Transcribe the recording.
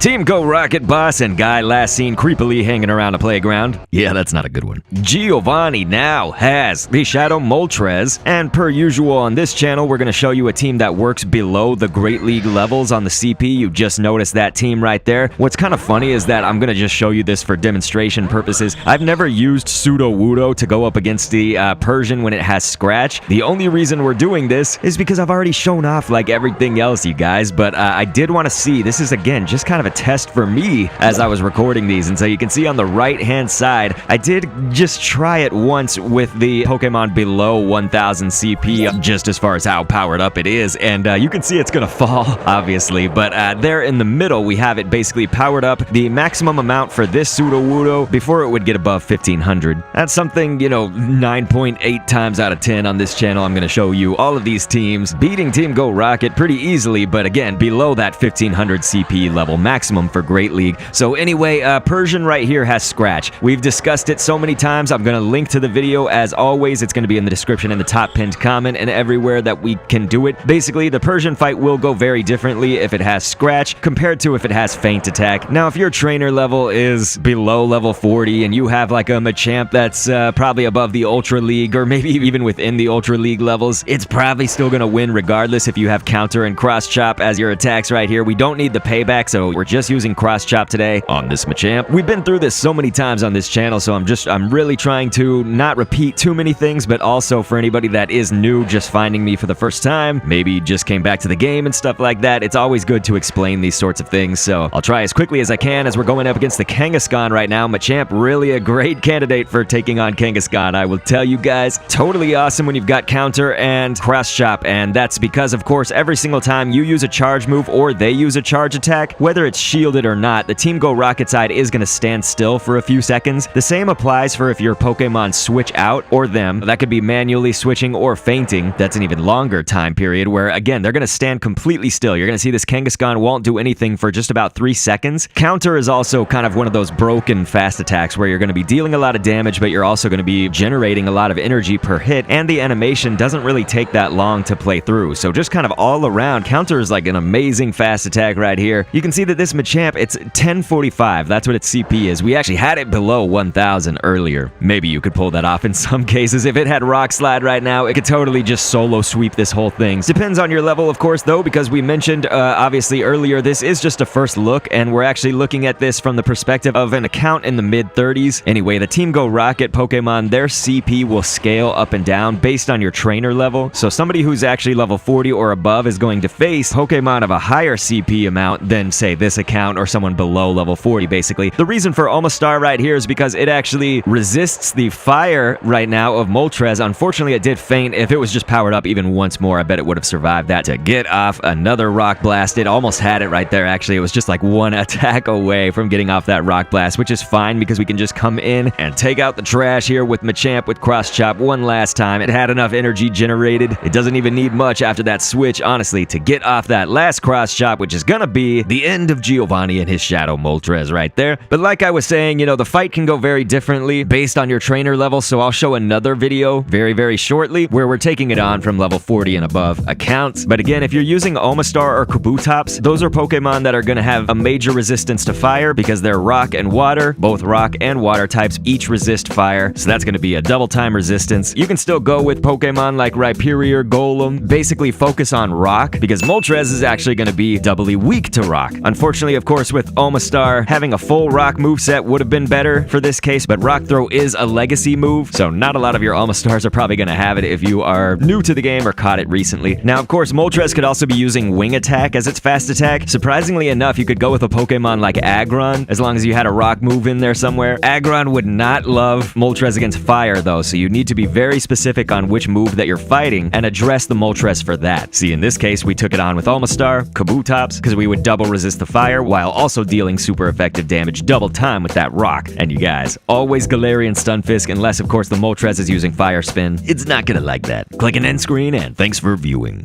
Team Go Rocket Boss and guy last seen creepily hanging around a playground. Yeah, that's not a good one. Giovanni now has the Shadow Moltres, and per usual on this channel, we're going to show you a team that works below the Great League levels on the CP. You just noticed that team right there. What's kind of funny is that I'm going to just show you this for demonstration purposes. I've never used Pseudo Wudo to go up against the Persian when it has Scratch. The only reason we're doing this is because I've already shown off like everything else, you guys, but I did want to see, this is again just kind of a test for me as I was recording these, and so you can see on the right hand side I did just try it once with the Pokemon below 1000 CP, just as far as how powered up it is, and you can see it's gonna fall obviously, but there in the middle we have it basically powered up the maximum amount for this Sudowoodo before it would get above 1500. That's something, you know, 9.8 times out of 10 on this channel. I'm gonna show you all of these teams beating Team Go Rocket pretty easily, but again below that 1500 CP level maximum for Great League. So anyway, Persian right here has Scratch. We've discussed it so many times. I'm going to link to the video as always. It's going to be in the description in the top pinned comment and everywhere that we can do it. Basically, the Persian fight will go very differently if it has Scratch compared to if it has Feint Attack. Now, if your trainer level is below level 40 and you have like a Machamp that's probably above the Ultra League or maybe even within the Ultra League levels, it's probably still going to win regardless if you have Counter and Cross Chop as your attacks right here. We don't need the payback, so we're just using Cross Chop today on this Machamp. We've been through this so many times on this channel, so I'm really trying to not repeat too many things, but also for anybody that is new, just finding me for the first time, maybe just came back to the game and stuff like that, it's always good to explain these sorts of things, so I'll try as quickly as I can as we're going up against the Kangaskhan right now. Machamp really a great candidate for taking on Kangaskhan, I will tell you guys. Totally awesome when you've got Counter and Cross Chop, and that's because, of course, every single time you use a charge move or they use a charge attack, whether it's shielded or not, the Team Go Rocket side is going to stand still for a few seconds. The same applies for if your Pokemon switch out or them. That could be manually switching or fainting. That's an even longer time period where, again, they're going to stand completely still. You're going to see this Kangaskhan won't do anything for just about 3 seconds. Counter is also kind of one of those broken fast attacks where you're going to be dealing a lot of damage, but you're also going to be generating a lot of energy per hit, and the animation doesn't really take that long to play through. So just kind of all around, Counter is like an amazing fast attack right here. You can see that this Machamp, it's 1045. That's what its CP is. We actually had it below 1000 earlier. Maybe you could pull that off in some cases. If it had Rock Slide right now, it could totally just solo sweep this whole thing. Depends on your level, of course, though, because we mentioned, obviously, earlier, this is just a first look, and we're actually looking at this from the perspective of an account in the mid-30s. Anyway, the Team Go Rocket Pokemon, their CP will scale up and down based on your trainer level. So somebody who's actually level 40 or above is going to face Pokemon of a higher CP amount than, say, this account or someone below level 40, basically. The reason for Omastar right here is because it actually resists the fire right now of Moltres. Unfortunately, it did faint. If it was just powered up even once more, I bet it would have survived that. To get off another Rock Blast, it almost had it right there, actually. It was just like one attack away from getting off that Rock Blast, which is fine because we can just come in and take out the trash here with Machamp with Cross Chop one last time. It had enough energy generated. It doesn't even need much after that switch, honestly, to get off that last Cross Chop, which is gonna be the end of Giovanni and his Shadow Moltres right there. But like I was saying, you know, the fight can go very differently based on your trainer level, so I'll show another video very shortly where we're taking it on from level 40 and above accounts. But again, if you're using Omastar or Kabutops, those are Pokemon that are going to have a major resistance to fire because they're rock and water. Both rock and water types each resist fire, so that's going to be a double time resistance. You can still go with Pokemon like Rhyperior, Golem, basically focus on rock because Moltres is actually going to be doubly weak to rock. Unfortunately, of course, with Omastar, having a full rock moveset would have been better for this case, but Rock Throw is a legacy move, so not a lot of your Omastars are probably going to have it if you are new to the game or caught it recently. Now, of course, Moltres could also be using Wing Attack as its fast attack. Surprisingly enough, you could go with a Pokemon like Aggron, as long as you had a rock move in there somewhere. Aggron would not love Moltres against fire, though, so you need to be very specific on which move that you're fighting and address the Moltres for that. See, in this case, we took it on with Omastar, Kabutops, because we would double resist the fire while also dealing super effective damage double time with that rock. And you guys, always Galarian Stunfisk, unless, of course, the Moltres is using Fire Spin. It's not gonna like that. Click an end screen, and thanks for viewing.